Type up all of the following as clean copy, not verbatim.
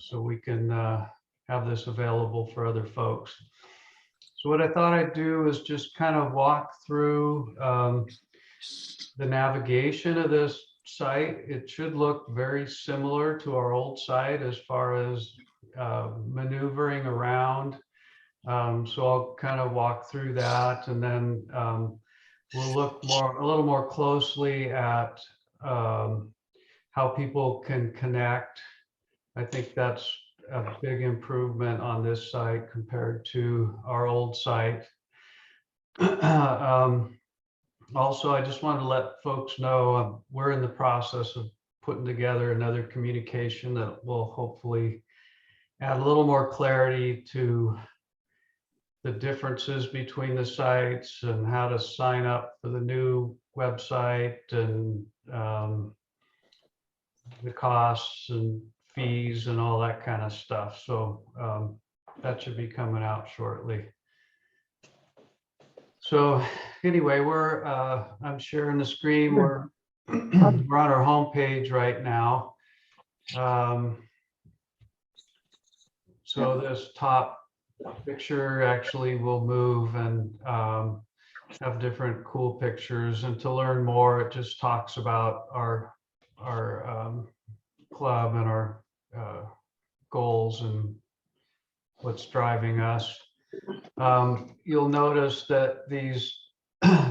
so we can have this available for other folks. So what I thought I'd do is just kind of walk through the navigation of this site. It should look very similar to our old site as far as maneuvering around. So I'll kind of walk through that, and then we'll look a little more closely at how people can connect. I think that's a big improvement on this site compared to our old site. Also, I just wanted to let folks know we're in the process of putting together another communication that will hopefully add a little more clarity to the differences between the sites and how to sign up for the new website, and the costs and fees and all that kind of stuff. So that should be coming out shortly. So anyway, I'm sharing the screen. We're on our homepage right now. So this top picture actually will move and have different cool pictures. And to learn more, it just talks about our club and our goals and what's driving us. You'll notice that these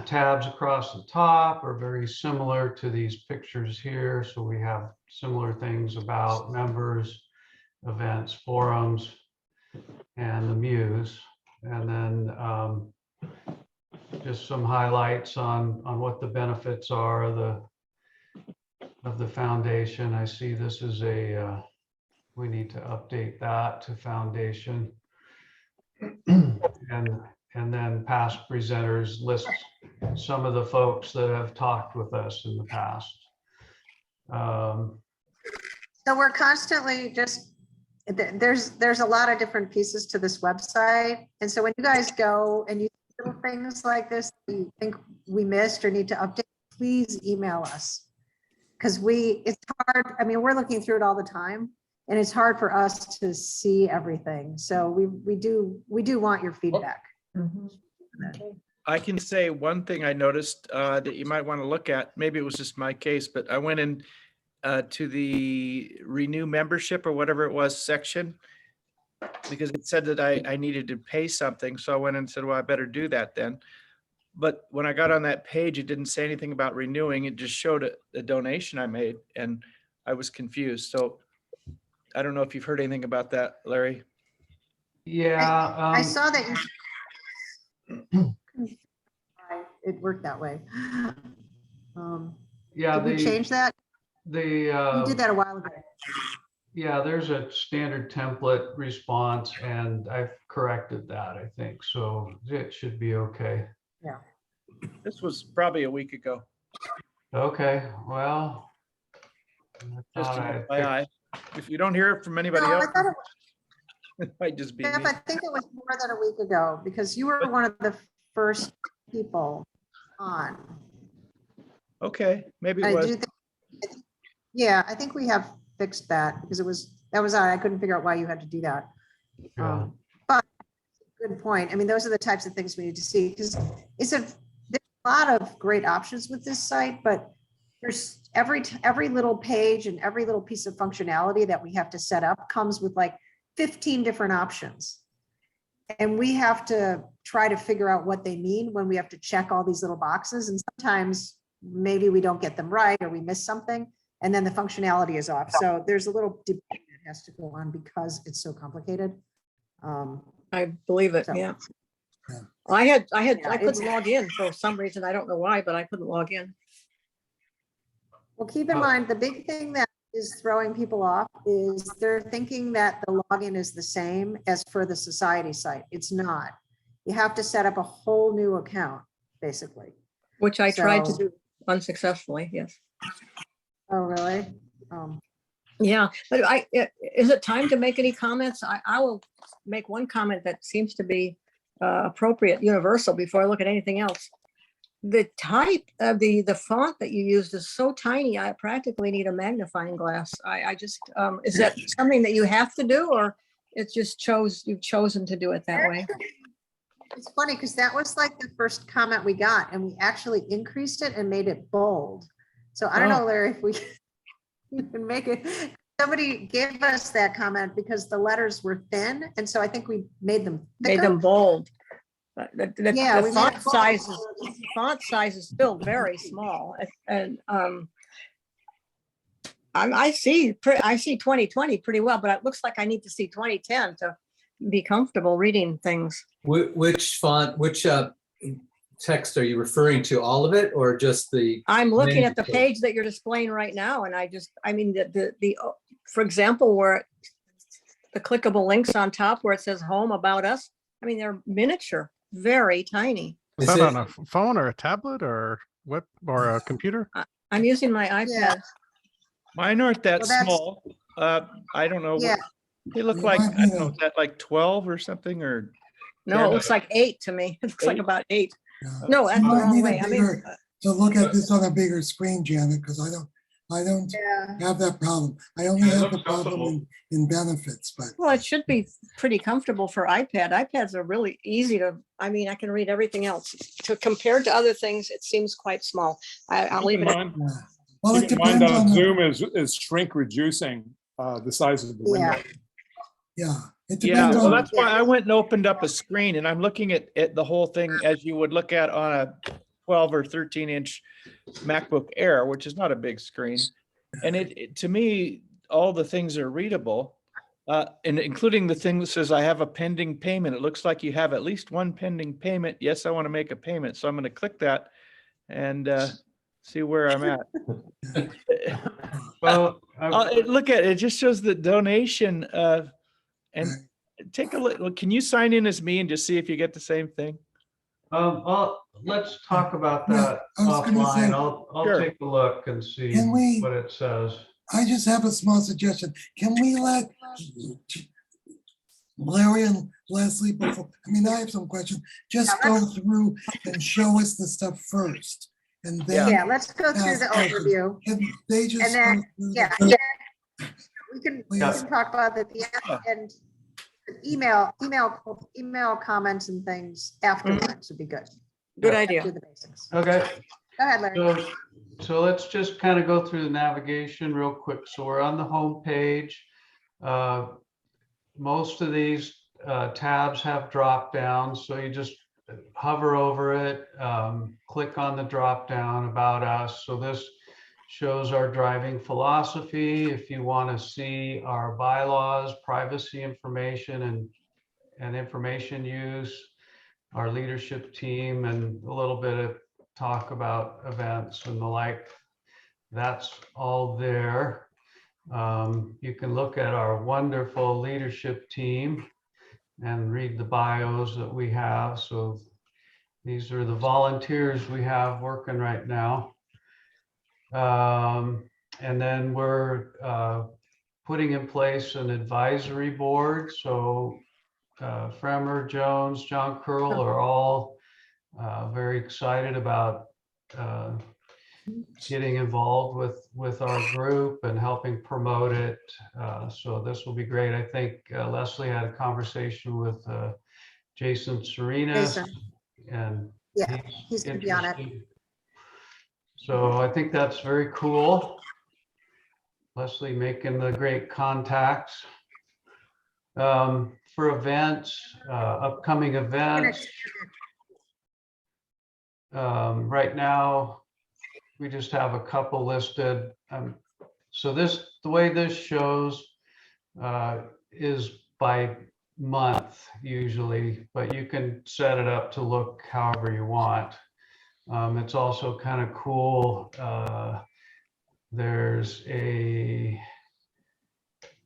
tabs across the top are very similar to these pictures here. So we have similar things about members, events, forums, and the Muse. And then just some highlights on what the benefits are of the foundation. I see this is we need to update that to foundation. And then past presenters lists some of the folks that have talked with us in the past. So we're constantly just, there's a lot of different pieces to this website. And so when you guys go and you see little things like this that you think we missed or need to update, please email us. Because it's hard, I mean, we're looking through it all the time, and it's hard for us to see everything. So we do want your feedback. I can say one thing I noticed that you might want to look at. Maybe it was just my case, but I went in to the renew membership or whatever it was section, because it said that I needed to pay something. So I went and said, well, I better do that then. But when I got on that page, it didn't say anything about renewing. It just showed a donation I made, and I was confused. So I don't know if you've heard anything about that, Larry. Yeah. I saw that it worked that way. Yeah. Did we change that? We did that a while ago. Yeah, there's a standard template response, and I've corrected that, I think. So it should be okay. Yeah. This was probably a week ago. Okay, well. Just an FYI. If you don't hear it from anybody else, it might just be me. I think it was more than a week ago, because you were one of the first people on. Okay, maybe it was. Yeah, I think we have fixed that, because that was odd. I couldn't figure out why you had to do that. Yeah. But good point. I mean, those are the types of things we need to see, because there's a lot of great options with this site, but there's every little page and every little piece of functionality that we have to set up comes with like 15 different options. And we have to try to figure out what they mean when we have to check all these little boxes. And sometimes maybe we don't get them right, or we miss something, and then the functionality is off. So there's a little debate that has to go on because it's so complicated. I believe it. So. Yeah. I couldn't log in for some reason. I don't know why, but I couldn't log in. Well, keep in mind, the big thing that is throwing people off is they're thinking that the login is the same as for the society site. It's not. You have to set up a whole new account, basically. Which I tried to do unsuccessfully. Yes. Oh, really? Yeah, but is it time to make any comments? I will make one comment that seems to be appropriate, universal, before I look at anything else. the type of the font that you used is so tiny, I practically need a magnifying glass. I just, is that something that you have to do, or it's just you've chosen to do it that way? It's funny because that was like the first comment we got, and we actually increased it and made it bold. So I don't know, Larry, if we can make it. Somebody gave us that comment because the letters were thin, and so I think we made them thicker. Made them bold. But Yeah, the we made it font size is still very small, and I see 2020 pretty well, but it looks like I need to see 2010 to be comfortable reading things. Which font, which text are you referring to? All of it or just the? I'm looking main at the page that you're displaying right now, and I mean, for example, where the clickable links on top where it says home about us, I mean, they're miniature, very tiny. Is Is that it- on a phone or a tablet or what, or a computer? I'm using my iPad. Yeah. Mine aren't that Well, that's- small. I don't know. Yeah. They look like, I don't know, is that like 12 or something, or? No, Yeah. it looks like 8 to me. It looks like 8? about 8. Yeah. No, that's You the might wrong need a way. I mean, bigger- To look at this on a bigger screen, Janet, because I don't Yeah. have that problem. I only Yeah, it have the looks problem comfortable. in benefits, but well, it should be pretty comfortable for iPad. iPads are really easy to, I mean, I can read everything else. Compared to other things, it seems quite small. I'll leave it at, yeah. Well, it Keep in mind depends on the, Zoom is shrink reducing the size of the window. Yeah. it Yeah, depends well, on, that's why I went and opened up a screen, and I'm looking at the whole thing as you would look at on a 12 or 13-inch MacBook Air, which is not a big screen. And to me, all the things are readable, and including the thing that says I have a pending payment. It looks like you have at least one pending payment. Yes, I want to make a payment. So I'm going to click that and see where I'm at. Well, Look at it. It just shows the donation. And Right. take a look. Can you sign in as me and just see if you get the same thing? let's talk about Yeah, that I was gonna offline. say- I'll Sure. take a look and see Can we- what it says. I just have a small suggestion. Can we let Larry and Leslie before, I mean, I have some questions, just Yeah, go let's- through and show us the stuff first. And then, Yeah, let's go through the Ask questions. overview. can they just And then- go through the Yeah, first- we can Please. talk about that at the Yeah. end, and email comments and things afterwards would be good. good Do idea. the basics. Okay, Go ahead, Larry. so let's just kind of go through the navigation real quick. So we're on the home page. Most of these tabs have drop downs, so you just hover over it, click on the drop down about us. So this shows our driving philosophy. If you want to see our bylaws, privacy information and information use, our leadership team, and a little bit of talk about events and the like, that's all there. You can look at our wonderful leadership team and read the bios that we have. So these are the volunteers we have working right now. And then we're putting in place an advisory board. So Fremer, Jones, John Curl are all very excited about getting involved with our group and helping promote it. So this will be great. I think Leslie had a conversation with Jason Serena, Jason. and Yeah, he's gonna be on it. interested. So I think that's very cool. Leslie making the great contacts. For events, upcoming events, right now, we just have a couple listed. So the way this shows is by month usually, but you can set it up to look however you want. It's also kind of cool. There's a,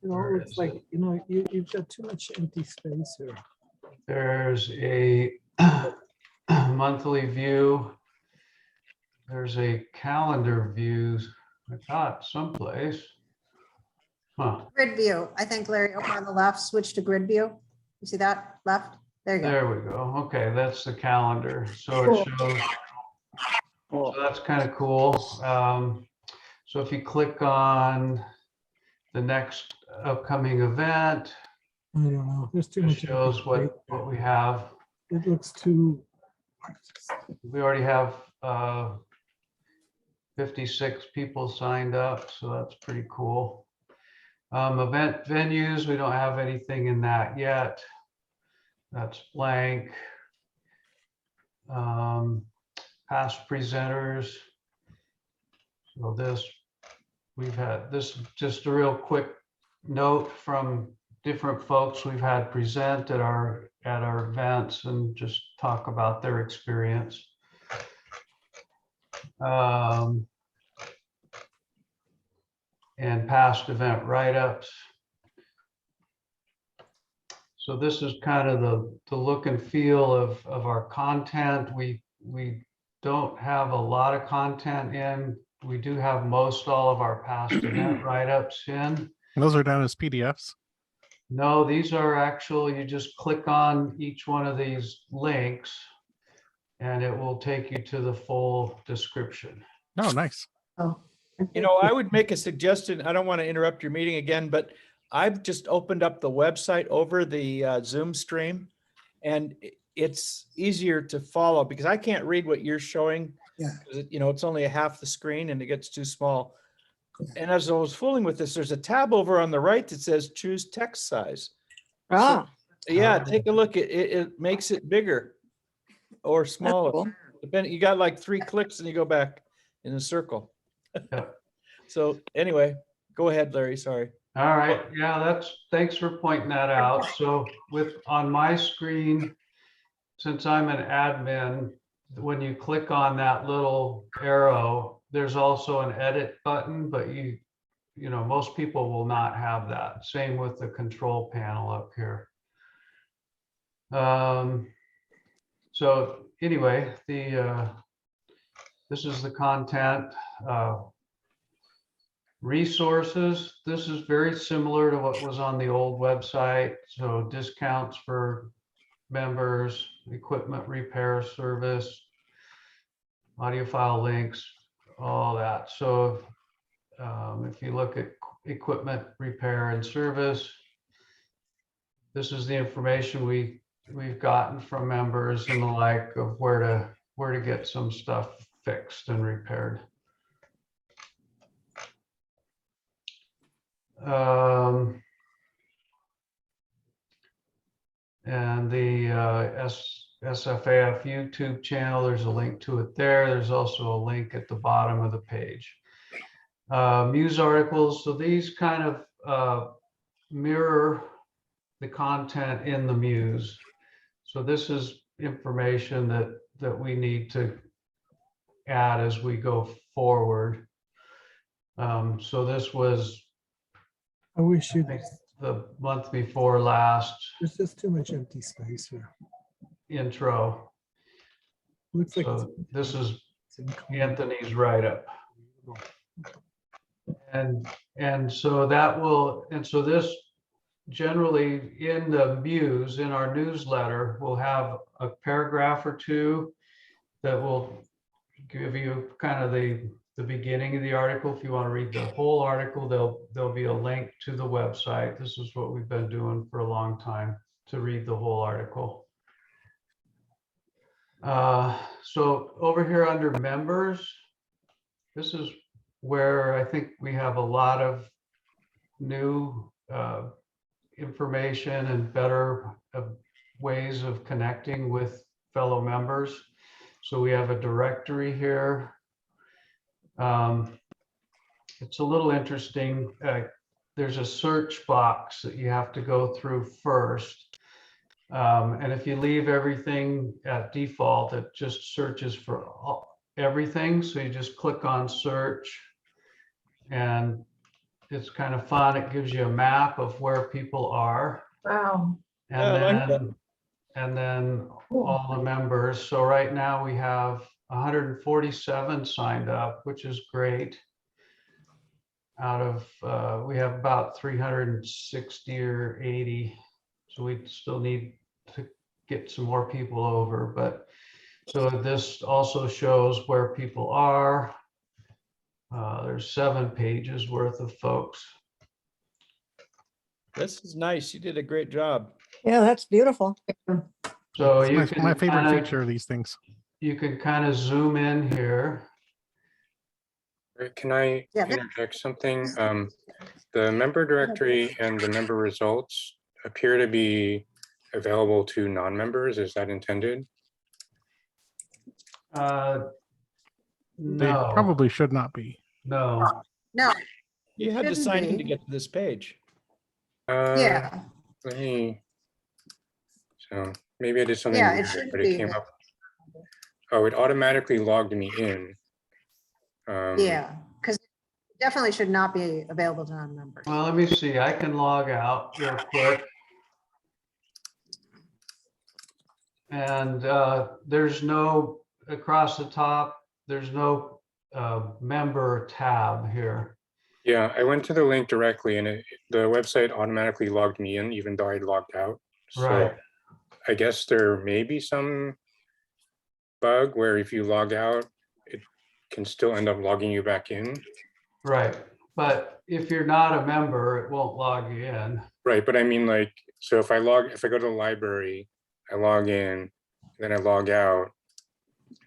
It's like, you've got too much empty space here. there's a monthly view. There's a calendar view, I thought someplace. Huh, Grid view. I think, Larry, over on the left, switch to grid view. You see that left? There you go. there we go. Okay, that's the calendar. So it shows So that's kind of cool. So if you click on the next upcoming event, I don't know. There's too it much. shows empty space what we have. there. It looks too. We already have 56 people signed up, so that's pretty cool. Event venues, we don't have anything in that yet. That's blank. Past presenters. So this, we've had this, just a real quick note from different folks we've had present at our events and just talk about their experience. And past event write-ups. So this is kind of the look and feel of our content. We don't have a lot of content in. We do have most all of our past event write-ups in. Those are down as PDFs. No, these are actual, you just click on each one of these links and it will take you to the full description. Oh, nice. Oh, You know, I would make a suggestion. I don't want to interrupt your meeting again, but I've just opened up the website over the Zoom stream, and it's easier to follow because I can't read what you're showing. Yeah. 'Cause you know, it's only a half the screen and it gets too small. And as I was fooling with this, there's a tab over on the right that says choose text size. Ah, Yeah, take a look. It makes it bigger or that's smaller. cool. Depending, you got like 3 clicks and you go back in a circle. Yeah. So anyway, go ahead, Larry. Sorry. All right, yeah, thanks for pointing that out. So on my screen, since I'm an admin, when you click on that little arrow, there's also an edit button, but you know, most people will not have that. Same with the control panel up here. So anyway, this is the content. Resources, this is very similar to what was on the old website. So discounts for members, equipment repair service, audio file links, all that. So if you look at equipment repair and service, this is the information we've gotten from members and the like of where to get some stuff fixed and repaired. And the SFAF YouTube channel, there's a link to it there. There's also a link at the bottom of the page. Muse articles, so these kind of mirror the content in the Muse. So this is information that we need to add as we go forward. So this was, I wish I you, think, the month before last there's just too much empty space here. intro. Looks like. So this is it's incomplete. Anthony's write-up. And so that will, and so this generally in the Muse, in our newsletter, we'll have a paragraph or two that will give you kind of the beginning of the article. If you want to read the whole article, there'll be a link to the website. This is what we've been doing for a long time, to read the whole article. So over here under members, this is where I think we have a lot of new information and better ways of connecting with fellow members. So we have a directory here. It's a little interesting. There's a search box that you have to go through first. And if you leave everything at default, it just searches for everything. So you just click on search and it's kind of fun. It gives you a map of where people are. wow. And Yeah, I like then, and then all the members. So right now we have 147 signed up, which is great. Out of, we have about 360 or 80. So we still need to get some more people over, but So this also shows where people are. There's 7 pages worth of folks. This is nice. You did a great job. Yeah, that's beautiful. So It's you my can favorite kinda- feature of these things. You can kind of zoom in here. Can I Yeah, that- interject something? The member directory and the member results appear to be available to non-members. Is that intended? They No, probably should not be. no. No, You had to Shouldn't sign in be. to get to this page. yeah, Let me, so maybe I did something yeah, it weird, shouldn't but it be. came up. Oh, it automatically logged me in. Yeah, because it definitely should not be available to non-members. Well, let me see. I can log out real quick. And there's no, across the top, there's no member tab here. Yeah, I went to the link directly and the website automatically logged me in even though I logged out. So Right. I guess there may be some bug where if you log out, it can still end up logging you back in. Right. But if you're not a member, it won't log you in. Right, but I mean like, so if I go to the library, I log in, then I log out,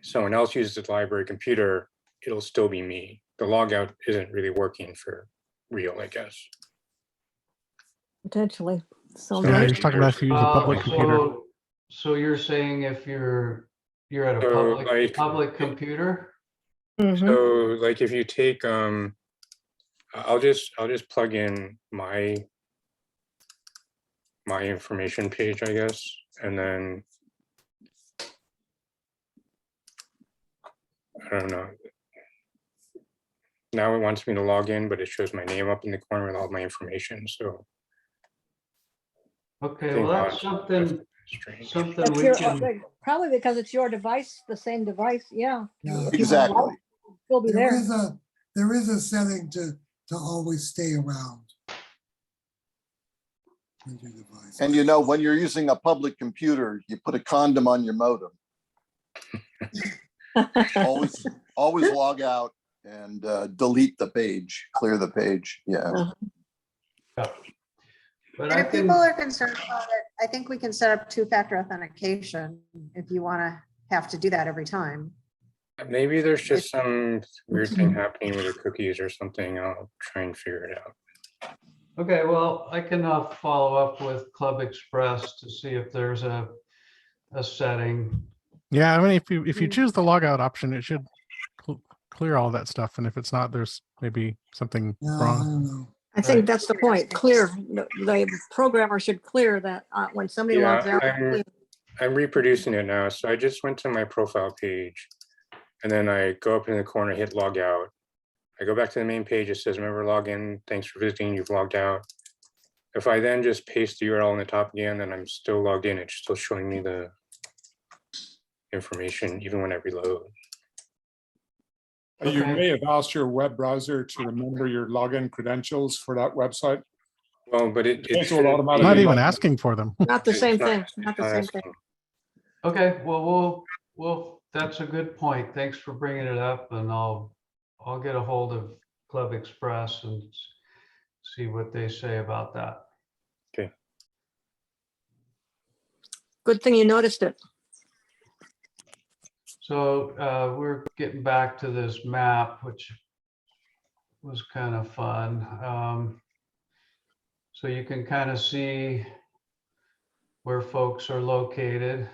someone else uses the library computer, it'll still be me. The logout isn't really working for real, I guess. Potentially. So Yeah, you're nice. just talking about if you use a public computer. So you're saying if you're at a So, like- public computer? Mhm. So like if you take, I'll just plug in my information page, I guess, and then I don't know. Now it wants me to log in, but it shows my name up in the corner with all my information, so. I Okay, think well, that's that's strange. something That's we your, can, probably because it's your device, the same device, yeah. Yeah. If you Exactly. want it, Still be there. There is a setting to always stay around. with your device. And you know, when you're using a public computer, you put a condom on your modem. Always log out and delete the page, clear the page. Yeah. but And I if people can, are concerned about it, I think we can set up 2-factor authentication if you want to have to do that every time. Maybe there's just some weird thing happening with the cookies or something. I'll try and figure it out. okay, well, I can follow up with Club Express to see if there's a setting. Yeah, I mean, if you choose the logout option, it should clear all that stuff. And if it's not, there's maybe something No, I wrong. don't know. I think Right. that's the point. Clear, the programmer should clear that when somebody Yeah, logs out. I'm reproducing it now. So I just went to my profile page and then I go up in the corner, hit log out. I go back to the main page. It says, remember login. Thanks for visiting. You've logged out. If I then just paste the URL on the top again, then I'm still logged in. It's still showing me the information even when I reload. You Okay. may have asked your web browser to remember your login credentials for that website. Well, but it It will shouldn't automatically Not be- even log in. asking for them. Not the it's same not- thing, it's not the not same thing. asking. Okay, well, that's a good point. Thanks for bringing it up, and I'll get a hold of Club Express and see what they say about that. Good thing you noticed it. So we're getting back to this map, which was kind of fun. So you can kind of see where folks are located.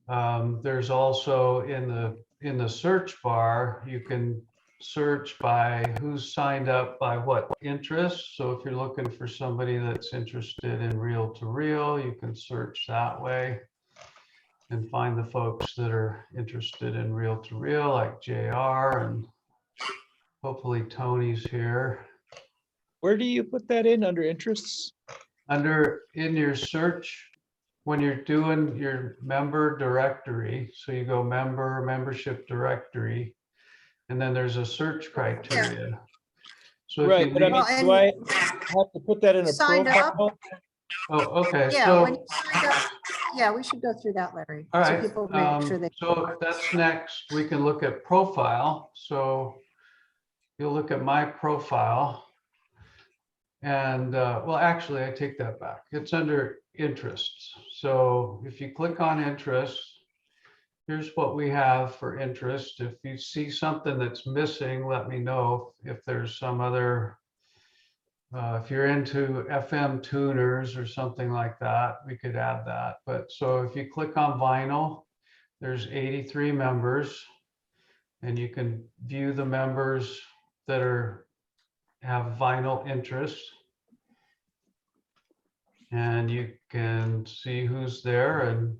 There's also in the search bar, you can search by who's signed up by what interest. So if you're looking for somebody that's interested in reel-to-reel, you can search that way and find the folks that are interested in reel-to-reel, like JR, and hopefully Tony's here. Where do you put that in under interests? In your search, when you're doing your member directory, so you go membership directory, and then there's a search criteria. So if Right, you but I leave- mean, Well, do I have to put that in a Signed up. profile? Oh, okay, Yeah, when so, you signed up, yeah, we should go through that, Larry. all So right. people make sure they. So that's next. We can look at profile. So you'll look at my profile. And, well, actually, I take that back. It's under interests. So if you click on interests, here's what we have for interest. If you see something that's missing, let me know if there's some other, if you're into FM tuners or something like that, we could add that. But so if you click on vinyl, there's 83 members, and you can view the members that have vinyl interests. And you can see who's there and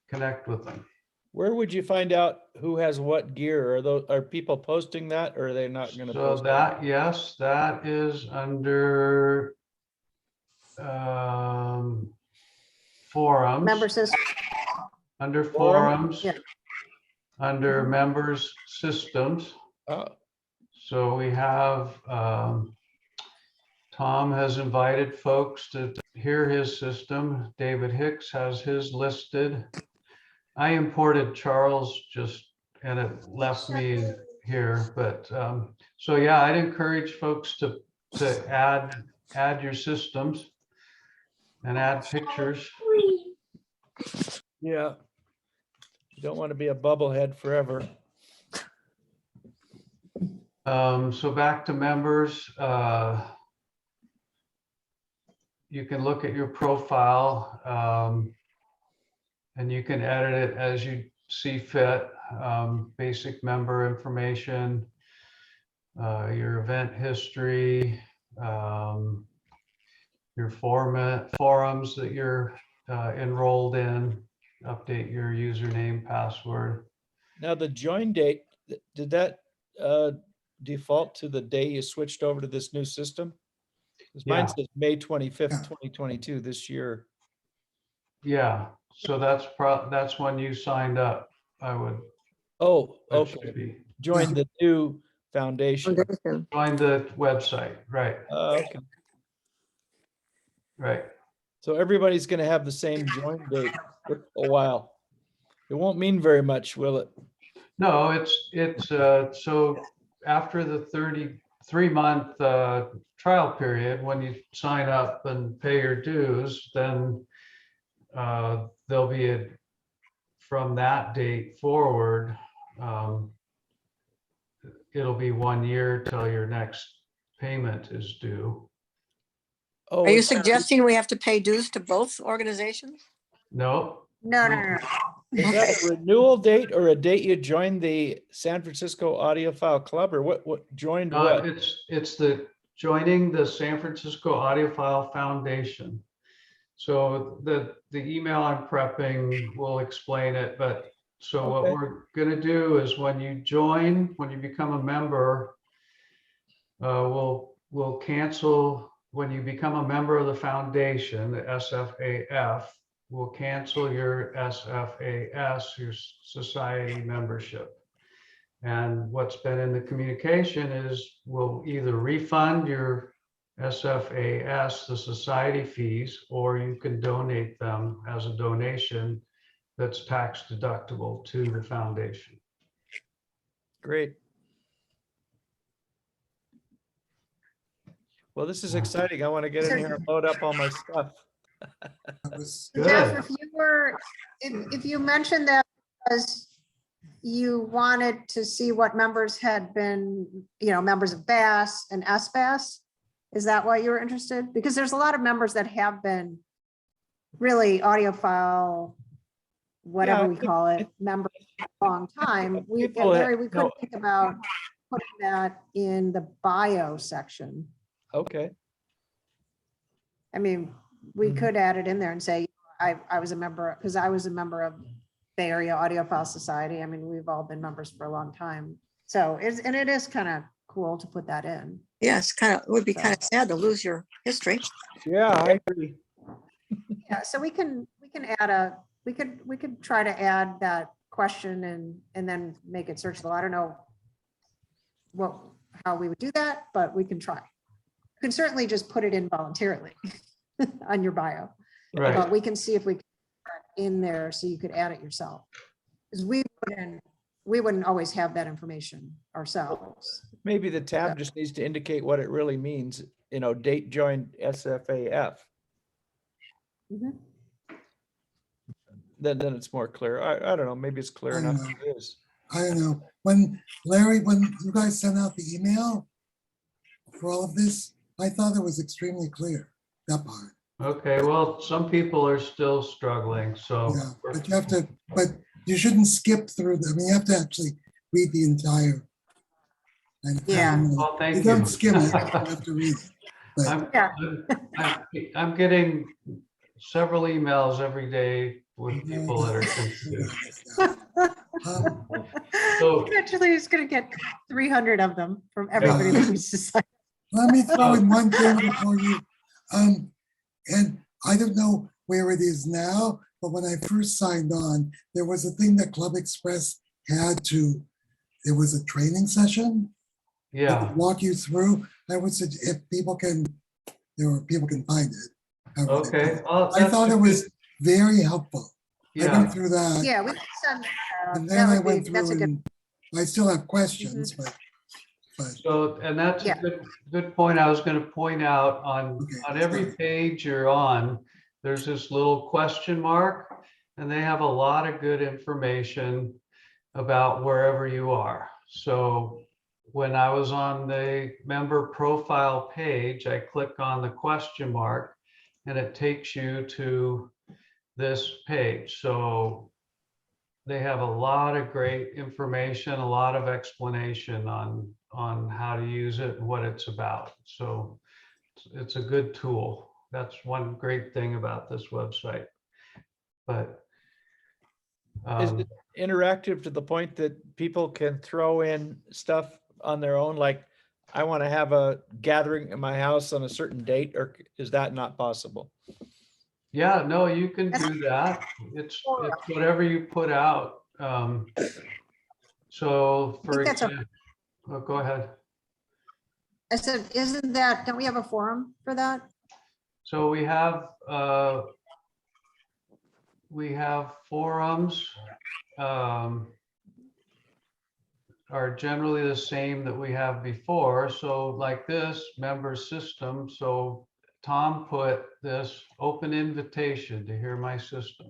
connect with them. Where would you find out who has what gear? Are people posting that, or are they not gonna So post? that, yes, that is under forums. Member system, Under Forum? forums, Yeah. under members systems. Oh, So we have, Tom has invited folks to hear his system. David Hicks has his listed. I imported Charles and it left me here, but, so yeah, I'd encourage folks to add your systems and add pictures. yeah. You don't want to be a bubblehead forever. So back to members, you can look at your profile, and you can edit it as you see fit. Basic member information, your event history, your forums that you're enrolled in, update your username, password. Now, the join date, did that default to the day you switched over to this new system? 'Cause mine Yeah. says May 25th, 2022, this year. Yeah, so that's when you signed up, I would. Oh, that should okay. be. Join the new foundation. Foundation. Find the website, right, Okay. right. So everybody's gonna have the same join date for a while. It won't mean very much, will it? No, it's so after the 33-month trial period, when you sign up and pay your dues, then there'll be from that date forward, it'll be 1 year till your next payment is due. Oh, Are you is that- suggesting we have to pay dues to both organizations? No, no. is that a renewal date or a date you joined the San Francisco Audiophile Club, or what joined what? it's the joining the San Francisco Audiophile Foundation. So the email I'm prepping will explain it, but so what Okay. we're gonna do is when you become a member, we'll cancel, when you become a member of the foundation, the SFAF, we'll cancel your SFAS, your society membership. And what's been in the communication is we'll either refund your SFAS, the society fees, or you can donate them as a donation that's tax deductible to the foundation. Great. Well, this is exciting. I want to get in here and load up all my stuff. That was- Jeff, Good. if you were, if you mentioned that because you wanted to see what members had been, members of BAS and SFAS, is that why you were interested? Because there's a lot of members that have been really audiophile, whatever Yeah, we call it, members for a long time. People Larry, we no. could think about putting that in the bio section. Okay. I mean, we Mhm. could add it in there and say, I was a member, because I was a member of Bay Area Audiophile Society. I mean, we've all been members for a long time. So and it is kind of cool to put that in. Yes, it would be kind of sad to lose your history. Yeah, I agree. Yeah, so we can add we could try to add that question and then make it searchable. I don't know how we would do that, but we can try. You can certainly just put it in voluntarily. on your bio. Right. But we can see if we can put it in there so you could add it yourself. Because we wouldn't always have that information ourselves. Maybe the tab just needs to indicate what it really means, date joined SFAF. Mhm. Then it's more clear. I don't know, maybe it's clear I enough. know. It is. I don't know. When Larry, when you guys sent out the email for all of this, I thought it was extremely clear, that part. Okay, well, some people are still struggling, so. Yeah, but you have to, but you shouldn't skip through them. You have to actually read the entire. And Yeah. Well, you thank don't you. skim it, you have to read it. But I'm, Yeah. I'm getting several emails every day with people that are confused. So- Eventually, he's gonna get 300 of them from everybody that needs to sign. let me throw in one thing before you, and I don't know where it is now, but when I first signed on, there was a thing that Club Express had to, it was a training session. They Yeah, could walk you through. I would say if people can, people can find it. however they okay. do it. Well, I that's thought a it was good- very helpful. I Yeah, went through that, Yeah, we can send that out. and That then I would be, went that's through a good, and I still have questions, but so, and that's a Yeah. good point. I was gonna point out Okay, on every sorry. page you're on, there's this little question mark, and they have a lot of good information about wherever you are. So when I was on the member profile page, I click on the question mark and it takes you to this page. So they have a lot of great information, a lot of explanation on how to use it and what it's about. So it's a good tool. That's one great thing about this website. But Is it interactive to the point that people can throw in stuff on their own? Like, I want to have a gathering in my house on a certain date, or is that not possible? yeah, no, you can do that. It's whatever you put out. So for that's a- example, oh, go ahead. I said, isn't that, don't we have a forum for that? So we have forums, are generally the same that we have before. So like this member system. So Tom put this open invitation to hear my system.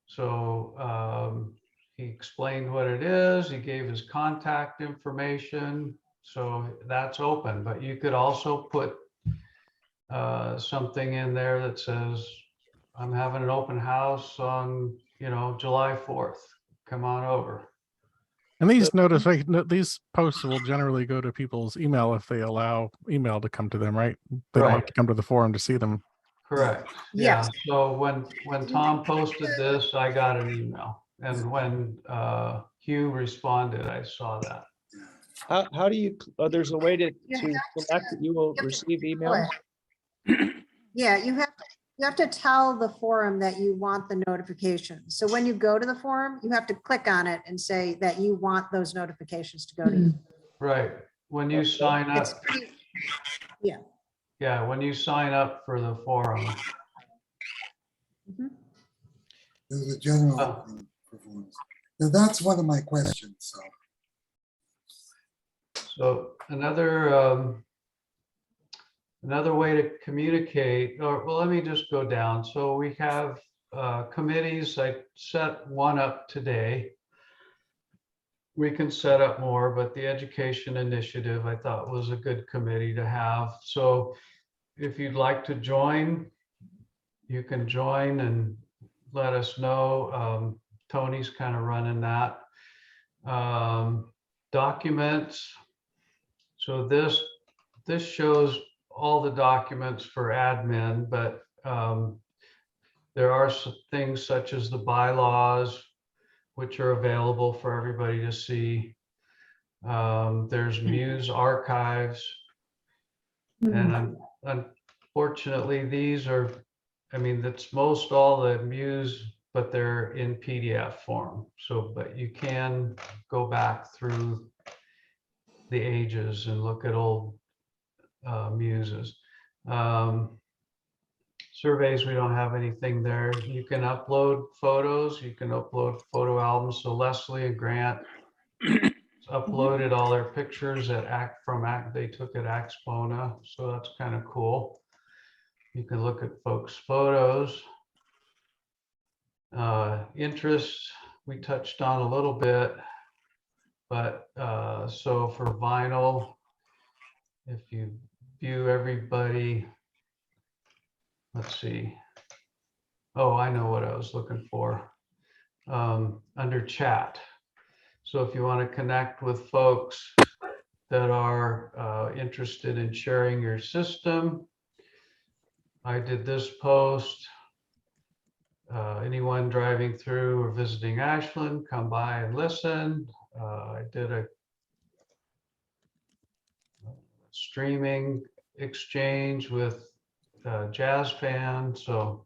So he explained what it is. He gave his contact information. So that's open, but you could also put something in there that says, I'm having an open house on, July 4th. Come on over. And these posts will generally go to people's email if they allow email to come to them, right? They don't have Right. to come to the forum to see them. Correct. Yes. Yeah. So when Tom posted this, I got an email. And when Hugh responded, I saw that. How do you, there's a way to You select that you will receive emails? Yeah, you have to tell the forum that you want the notification. So when you go to the forum, you have to click on it and say that you want those notifications to go to you. Right. When you sign It's up, pretty, yeah. yeah, when you sign up for the forum. Mhm. there's a general Oh. performance. Now, that's one of my questions, so. So another way to communicate, or well, let me just go down. So we have committees. I set one up today. We can set up more, but the education initiative I thought was a good committee to have. So if you'd like to join, you can join and let us know. Tony's kind of running that. Documents. So this shows all the documents for admin, but there are some things such as the bylaws, which are available for everybody to see. There's Muse archives. And unfortunately, these are, that's most all the Muse, but they're in PDF form. So, but you can go back through the ages and look at old Muses. Surveys, we don't have anything there. You can upload photos, you can upload photo albums. So Leslie and Grant uploaded all their pictures at they took at Axpona. So that's kind of cool. You can look at folks' photos. Interest, we touched on a little bit, but so for vinyl, if you view everybody, let's see. Oh, I know what I was looking for. Under chat. So if you want to connect with folks that are interested in sharing your system, I did this post. Anyone driving through or visiting Ashland, come by and listen. I did a streaming exchange with jazz fan. So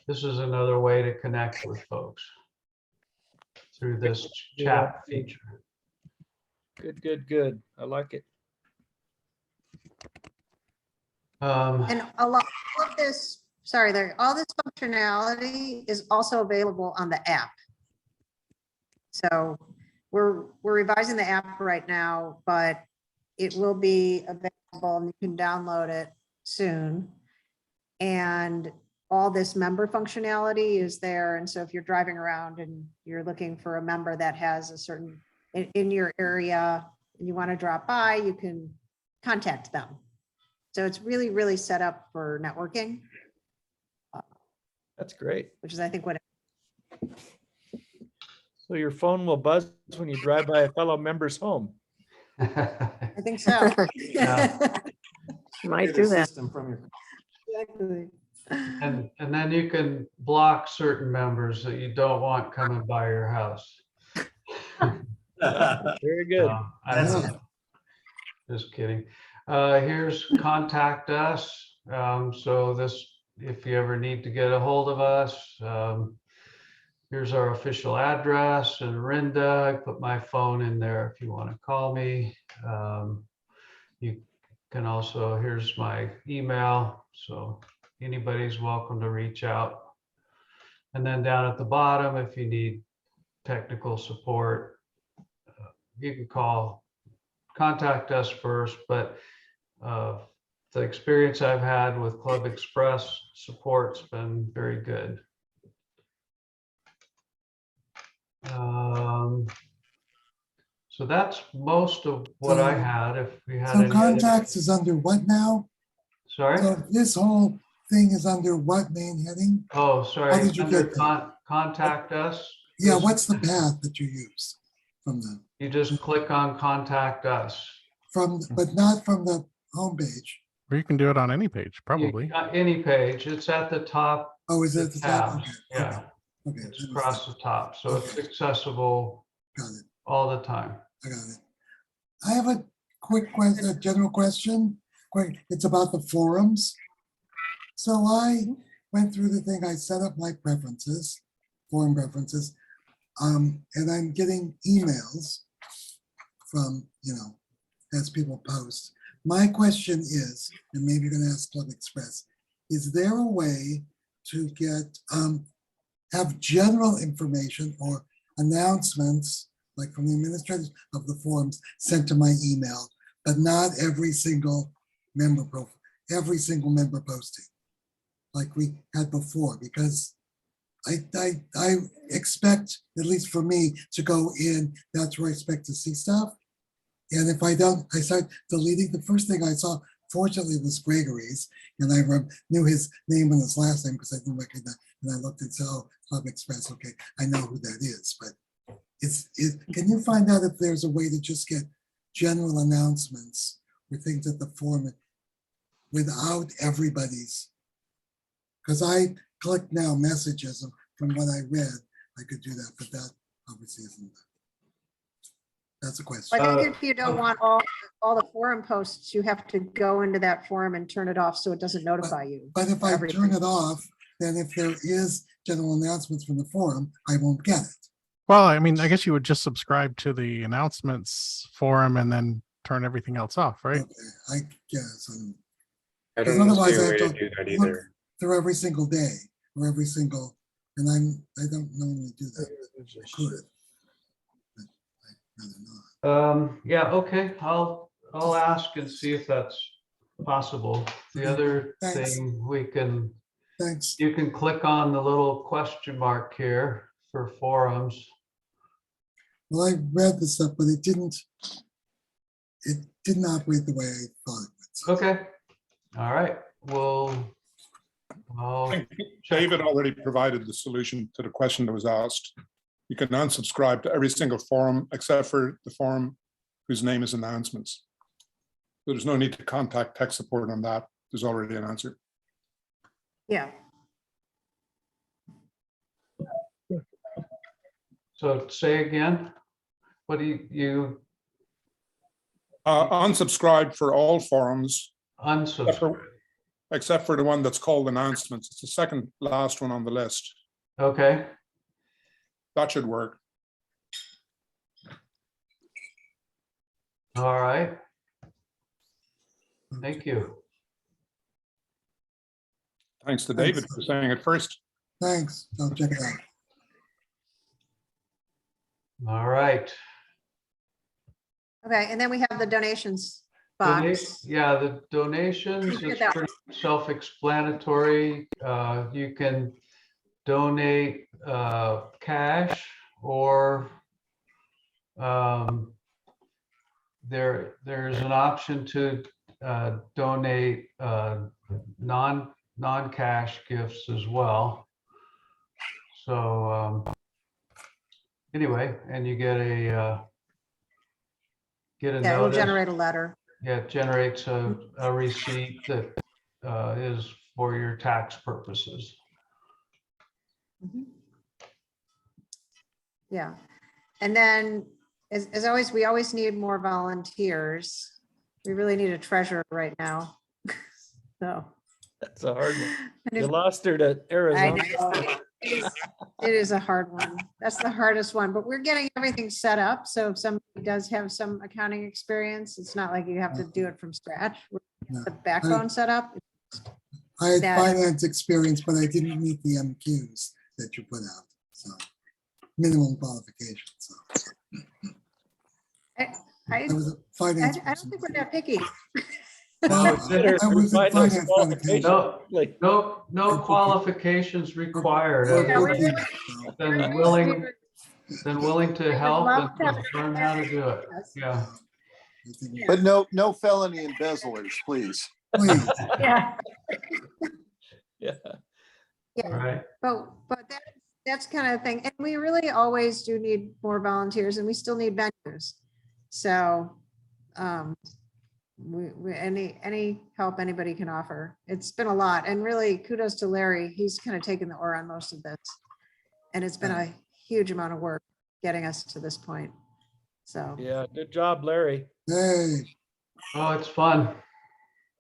this is another way to connect with folks through this chat feature. Good, good, good. I like it. And a lot of this, sorry, all this functionality is also available on the app. So we're revising the app right now, but it will be available and you can download it soon. And all this member functionality is there. And so if you're driving around and you're looking for a member that has a certain in your area and you want to drop by, you can contact them. So it's really, really set up for networking, That's great. which is, I think, what So your phone will buzz when you drive by a fellow member's home. I think so. Yeah. Might do that. Exactly. And then you can block certain members that you don't want coming by your house. Very good. I don't know. Just kidding. Here's contact us. So this, if you ever need to get a hold of us, here's our official address in Rinda. I put my phone in there if you want to call me. You can also, here's my email. So anybody's welcome to reach out. And then down at the bottom, if you need technical support, you can contact us first, but the experience I've had with Club Express support's been very good. So that's most of what I had. If we had So any other- contacts is under what now? Sorry? So this whole thing is under what main heading? Oh, sorry. How did you Under get that? contact us. Yeah, what's the path that you use from the, You just click on contact us. but not from the homepage? Or you can do it on any page, probably. Any page. It's at the top. Oh, is it at the top? tabs. Okay, Yeah, okay, it's across the top. So it's accessible got it. all the time. I got it. I have a quick question, a general question. It's about the forums. So I went through the thing, I set up my preferences, forum preferences, and I'm getting emails from, as people post. My question is, and maybe you're gonna ask Club Express, is there a way to get, have general information or announcements, like from the administrators of the forums, sent to my email, but not every single member posting, like we had before? Because I expect, at least for me, to go in, that's where I expect to see stuff. And if I don't, I start deleting. The first thing I saw, fortunately, was Gregory's, and I knew his name and his last name because I didn't recognize. And I looked and said, "Oh, Club Express." Okay, I know who that is. But can you find out if there's a way to just get general announcements or things at the forum without everybody's? Because I click now messages from what I read, I could do that, but that obviously isn't. That's a question. I think if you don't want all the forum posts, you have to go into that forum and turn it off so it doesn't notify you. But if I everything. turn it off, then if there is general announcements from the forum, I won't get it. Well, I mean, I guess you would just subscribe to the announcements forum and then turn everything else off, right? Okay, I guess. I Because don't see otherwise I a way have to to do that look either. through every single day or every single, and I don't normally do that. But I could. But I'd rather not. Yeah, okay, I'll ask and see if that's possible. The other Thanks. thing we can, Thanks. you can click on the little question mark here for forums. Well, I read the stuff, but it didn't operate the way I thought it would. So Okay, all right, I'll I think David already provided the solution to the question that was asked. You can unsubscribe to every single forum except for the forum whose name is announcements. So there's no need to contact tech support on that. There's already an answer. Yeah. So say again, what do you Unsubscribe for all forums unsubscribe? except for the one that's called announcements. It's the second last one on the list. Okay, That should work. all right. Thank you. Thanks to David for saying it first. thanks. I'll check it out. All right. Okay, and then we have the donations Donate- box. Yeah, the donations, Look at it's that. pretty self-explanatory. You can donate cash or there's an option to donate non-cash gifts as well. So anyway, and you get a Yeah, it'll notice. generate a letter. Yeah, it generates a receipt that is for your tax purposes. Mhm. Yeah, and then as always, we always need more volunteers. We really need a treasurer right now. So. That's a hard one. and You if- lost her to I Arizona. know. It is a hard one. That's the hardest one, but we're getting everything set up. So if somebody does have some accounting experience, it's not like you have to do it from scratch. We're No. The backbone set up. I had That- finance experience, but I didn't meet the MQs that you put out. So minimum qualifications. So I, I was a finance. I don't think we're that picky. Well, Better I was in find those finance qualifications. No, Like, no qualifications required. Yeah, we other really- than willing to help love and to- to learn how to do it. Yeah. But no felony embezzlers, please. Please, Yeah, yeah. All right. but that's kind of thing. And we really always do need more volunteers and we still need venues. So any help anybody can offer. It's been a lot, and really kudos to Larry. He's kind of taken the oar on most of this. And it's been a huge amount of work getting us to this point. So. Yeah, good job, Larry. hey, Oh, it's fun.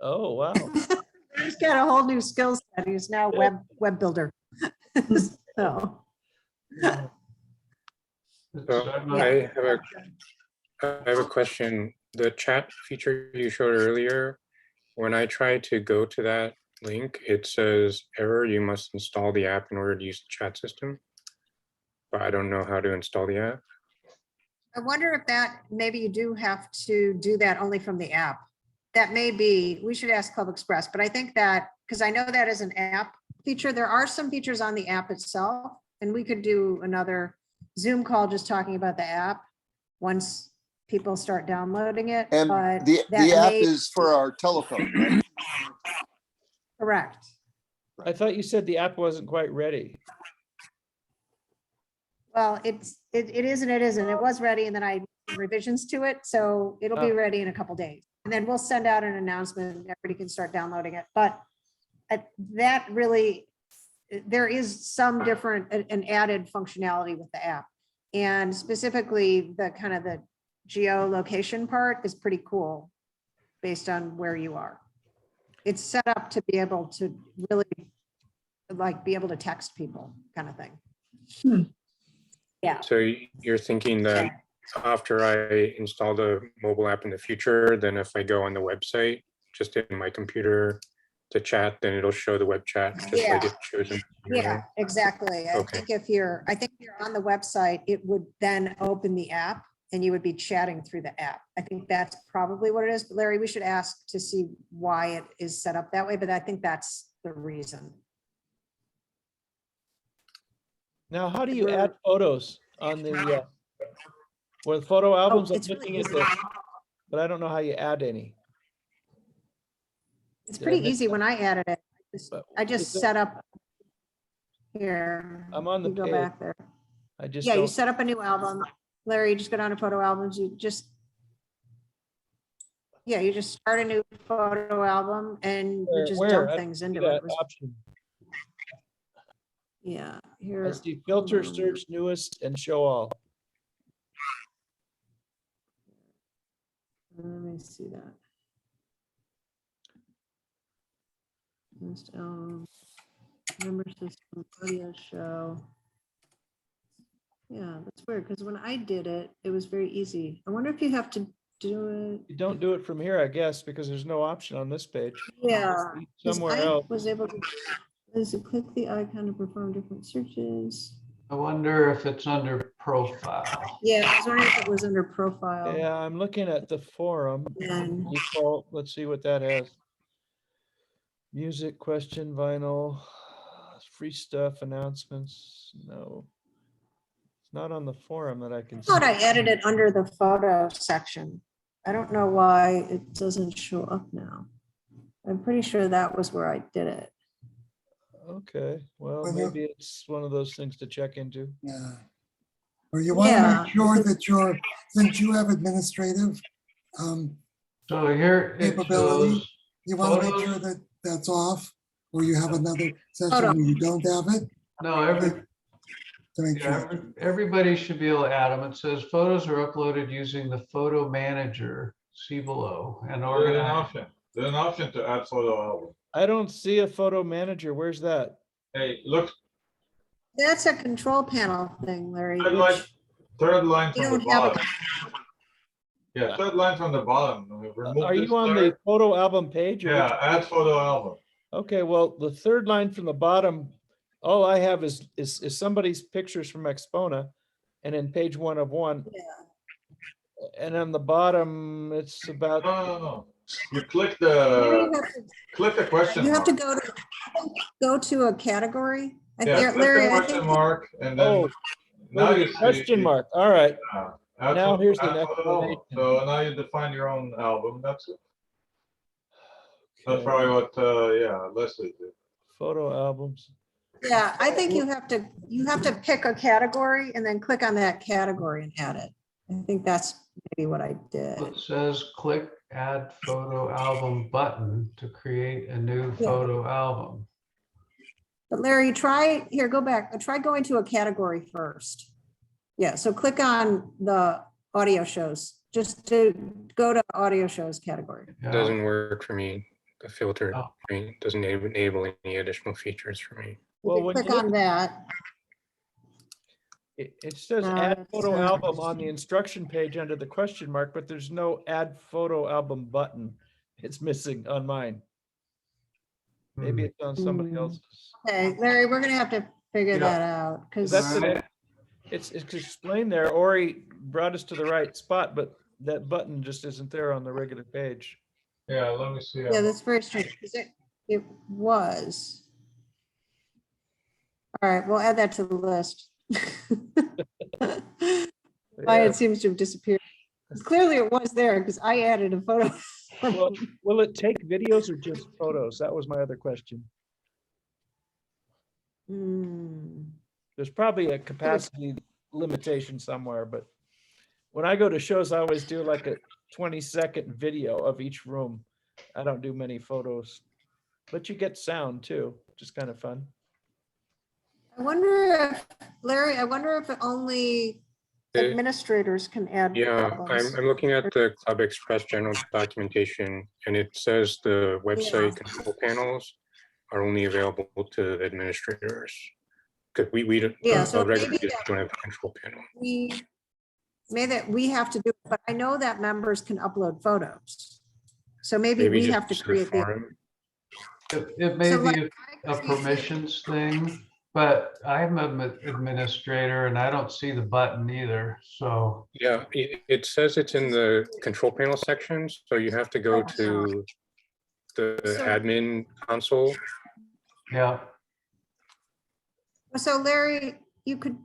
Oh, wow. He's got a whole new skill set. He's now web builder. So. So I have a question. The chat feature you showed earlier, when I try to go to that link, it says error, you must install the app in order to use the chat system. But I don't know how to install the app. I wonder if maybe you do have to do that only from the app. That may be, we should ask Club Express, but I think that, because I know that is an app feature, there are some features on the app itself, and we could do another Zoom call just talking about the app once people start downloading it. And but the that app may- is for our telephone, right? Correct. I thought you said the app wasn't quite ready. Well, it is and it isn't. It was ready and then I did revisions to it, so it'll be Oh. ready in a couple days. And then we'll send out an announcement, everybody can start downloading it, but that really, there is some different, an added functionality with the app. And specifically, the kind of the geolocation part is pretty cool based on where you are. It's set up to be able to really be able to text people kind of thing. Yeah. So you're thinking that after I install the mobile app in the future, then if I go on the website, just in my computer, to chat, then it'll show the web chat, just like Yeah. it shows in. Yeah, exactly. I Okay. think if you're on the website, it would then open the app and you would be chatting through the app. I think that's probably what it is. But Larry, we should ask to see why it is set up that way, but I think that's the reason. Now, how do you We're- add photos on the, with photo albums? I'm it's really looking at easy. this, but I don't know how you add any. It's Did I pretty miss easy that? when I added it. But I is just that- set up here. I'm on the You go page. back there. I just Yeah, you don't, set up a new album. Larry, you just go down to photo albums. You just start a new photo album and you just where? dump I things see into that it. option. Yeah, I here. see filter, hold on. search, newest, and show all. Let me see that. List album, member system, audio show. Yeah, that's weird, because when I did it, it was very easy. I wonder if you have to do it. You don't do it from here, I guess, because there's no option on this page. Yeah. 'Cause Somewhere I else. was able to, is it click the icon to perform different searches? I wonder if it's under profile. Yeah, I was wondering if it was under profile. Yeah, I'm looking at the forum. And Default, let's see what that has. Music, question, vinyl, free stuff, announcements, no. It's not on the forum that I can I see. thought I added it under the photo section. I don't know why it doesn't show up now. I'm pretty sure that was where I did it. Okay, well, Well, maybe it's one of those things to check into. Yeah. Or you want to Yeah, make sure because- that you're, since you have administrative, So here it Capability. shows, you want to make Photos. sure that that's off, or you have another session Photo. where you don't have it, no, to make sure. everybody should be able to add them. It says photos are uploaded using the photo manager, see below, and There's an organize. option. There's an option to add photo album. I don't see a photo manager. Where's that? Hey, look, That's a control panel thing, Larry. third line, which third line You from the don't have bottom. Yeah, third line from the bottom. Remove Are this you on the third. photo album page? or which- Yeah, add photo album. Okay, well, the third line from the bottom, all I have is somebody's pictures from Expona, and then page 1 of 1. Yeah. And on the bottom, it's about, No. You click Maybe the question You have to mark. go to a category. Yeah, click Larry, the I question think mark and oh, then now oh, you the see. question mark. All right. Add Now photo- here's the add next photo album. information. So now you define your own album. That's it. That's Okay, probably what, Leslie did. photo albums. Yeah, I think you have to pick a category and then click on that category and add it. I think that's maybe what I did. It says click add photo album button to create a new Yeah. photo album. But Larry, go back, try going to a category first. Yeah, so click on the audio shows, just to go to audio shows category. Yeah. Doesn't work for me. The filter Oh. doesn't enable any additional features for me. Well, You when click you look, on that. it says No, add it's photo not. album on the instruction page under the question mark, but there's no add photo album button. It's missing on mine. Maybe it's on somebody Hmm. else's. Okay, Larry, we're gonna have to figure Yeah. that out, because That's All it. right. It's explained there. Ori brought us to the right spot, but that button just isn't there on the regular page. Yeah, let me see. yeah, that's very strange, because it was. All right, we'll add that to the list. Why Yeah. it seems to have disappeared. 'Cause clearly it was there, because I added a photo. Well, will it take videos or just photos? That was my other question. Hmm. There's probably a capacity limitation somewhere, but when I go to shows, I always do like a 20-second video of each room. I don't do many photos, but you get sound too, which is kind of fun. I wonder if, Larry, if only Uh, administrators can add. Yeah, albums. I'm looking at the Club Express general documentation, and it says the website control panels are only available to administrators. Because we don't, Yeah, so regular maybe users don't have a control panel. we have to do it, but I know that members can upload photos. So maybe we just have to use the create the, forum. It may So be like, a permissions thing, but I'm an administrator and I don't see the button either, so. Yeah, it says it's in the control panel section, so you have to go to the So- admin console. Yeah, So Larry, you could,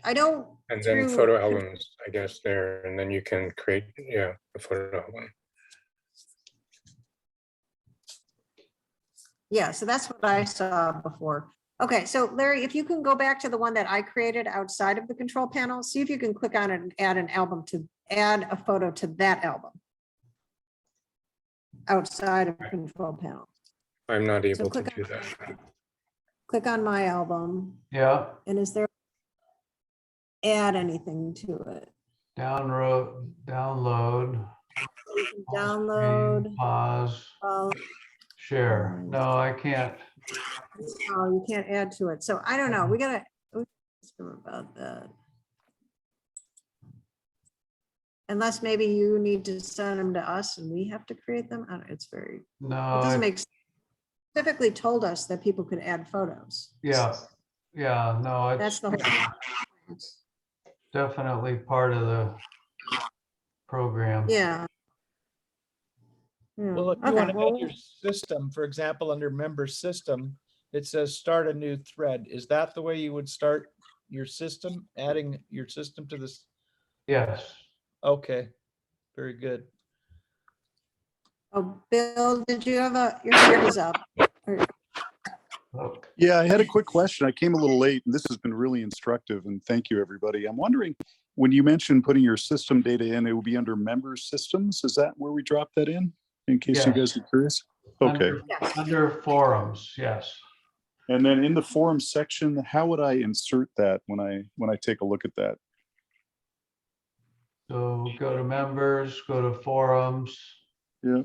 I don't. And then through- photo albums, I guess, there, and then you can create, yeah, a photo album. Yeah, so that's what I saw before. Okay, so Larry, if you can go back to the one that I created outside of the control panel, see if you can click on it and add an album to add a photo to that album. Outside of control panel. I'm not able to click do on- that. Click on my album, yeah, and is there add anything to it? download, Download. pause, share. No, I can't. Oh, you can't add to it. So I don't know. We gotta ask them about that. Unless maybe you need to send them to us and we have to create them. I don't, it's very, it No, doesn't make sense. Specifically told us that people could add photos. yeah, no, That's it's the whole. definitely part of the program. Yeah. Well, if you want to add your system, for example, under member system, it says start a new thread. Is that the way you would start your system, adding your system to this? Yes, Okay, very good. Oh, Bill, did you have your hand is up? oh, Yeah, I had a quick question. I came a little late and this has been really instructive and thank you, everybody. I'm wondering, when you mentioned putting your system data in, it will be under member systems. Is that where we drop that in case you Yeah. guys are curious? Okay. under forums, yes. And then in the forum section, how would I insert that when I take a look at that? So go to members, go to forums, Yeah,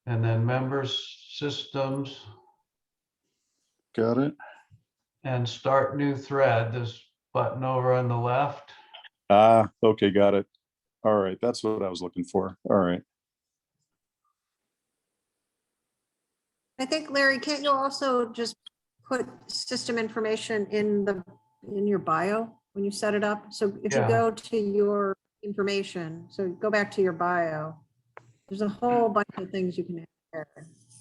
and then members systems, got it. and start new thread, this button over on the left. Ah, okay, got it. All right, that's what I was looking for. All right. I think, Larry, can't you also just put system information in your bio when you set it up? So if you Yeah. go to your information, so go back to your bio, there's a whole bunch of things you can add there.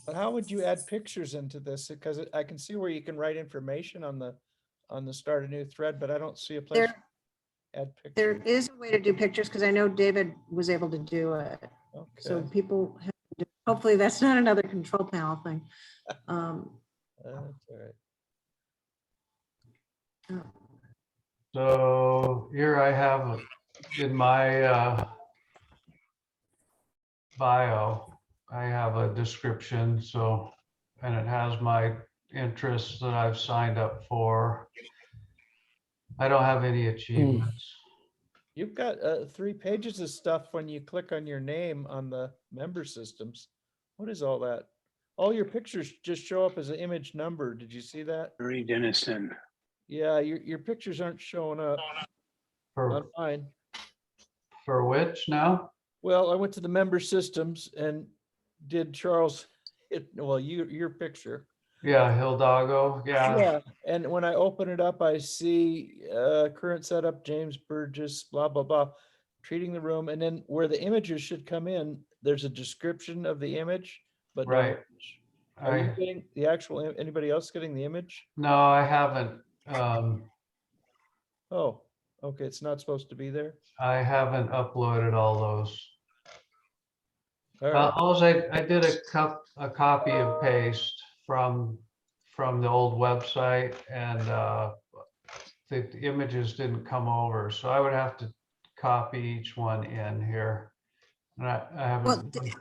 But how would you add pictures into this? Because I can see where you can write information on the start a new thread, but I don't see a place to add There pictures. is a way to do pictures because I know David was able to do it. So Okay, people, hopefully that's not another control panel thing. that's all right. So here I have in my bio, I have a description, so, and it has my interests that I've signed up for. I don't have any achievements. You've got 3 pages of stuff when you click on your name on the member systems. What is all that? All your pictures just show up as an image number. Did you see that? Marie Dennison. Yeah, your pictures aren't showing up on mine. For which now? Well, I went to the member systems and did Charles, your picture. Yeah, Hildago, yeah, Yeah, and when I open it up, I see current setup, James Burgess, blah, blah, blah, treating the room. And then where the images should come in, there's a description of the image, but no right. image. Are you I, getting the actual, anybody else getting the image? no, I haven't, Oh, okay, it's not supposed to be there. I haven't uploaded all those. All right, Alls I did a copy and paste from the old website, and the images didn't come over, so I would have to copy each one in here. And I Well, haven't,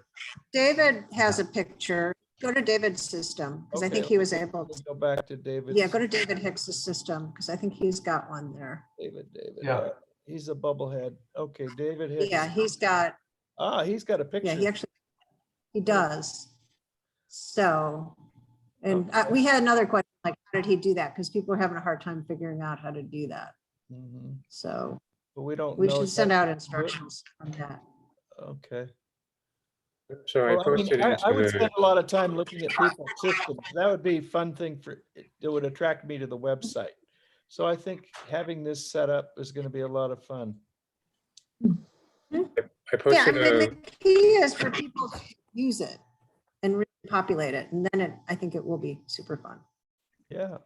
David has a picture. Go to David's system because I think Okay, he was able we'll to. go back to David. Yeah, go to David Hicks's system because I think he's got one there. David, Yeah. he's a bubblehead. Okay, David Hicks. Yeah, he's got, He's got a yeah, picture. he actually, he does. So, and Okay. we had another question, like, how did he do that? Because people are having a hard time figuring out how to do that. Mhm. So But we don't we know should send out exactly how to do it. instructions on that. Okay. So I Well, I mean, posted I would into spend the, a lot of time looking at people's systems. That would be a fun thing for, it would attract me to the website. So I think having this set up is going to be a lot of fun. I Yeah, I posted mean, the a, key is for people to use it and really populate it, and then I think it will be super fun. Yeah.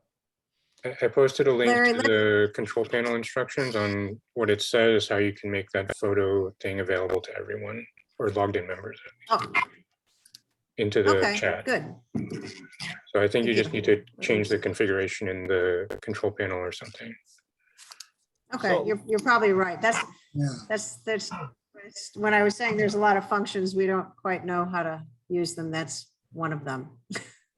I posted a link Larry, to the control panel instructions on what it says, how you can make that photo thing available to everyone or logged in members Oh, into the okay, chat. good. So I think you Thank just you. need to change the configuration in the control panel or something. Okay, So- you're probably right. Yeah. That's, when I was saying there's a lot of functions, we don't quite know how to use them. That's one of them.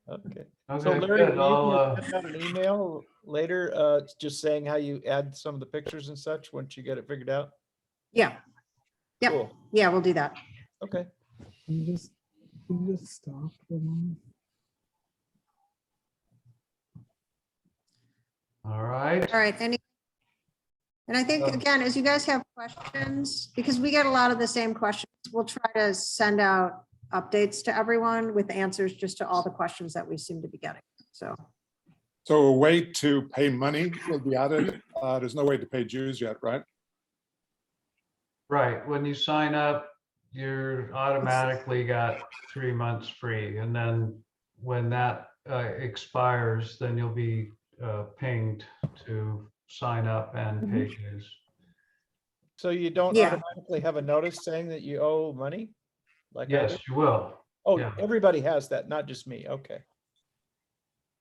Okay. So Okay, Larry, good. will you I'll, send out an email later, just saying how you add some of the pictures and such once you get it figured out? Yeah. Yep. Cool. Yeah, we'll do that. Okay. Can you just stop for a moment? all right. All right, and I think, again, as you guys have questions, because we get a lot of the same questions, we'll try to send out updates to everyone with answers just to all the questions that we seem to be getting. So, So a way to pay money will be added. There's no way to pay dues yet, right? Right, when you sign up, you're automatically got 3 months free. And then when that expires, then you'll be pinged to sign up and pay dues. So you don't Yeah. automatically have a notice saying that you owe money? Like I Yes, do? you will. Oh, yeah. everybody has that, not just me. Okay.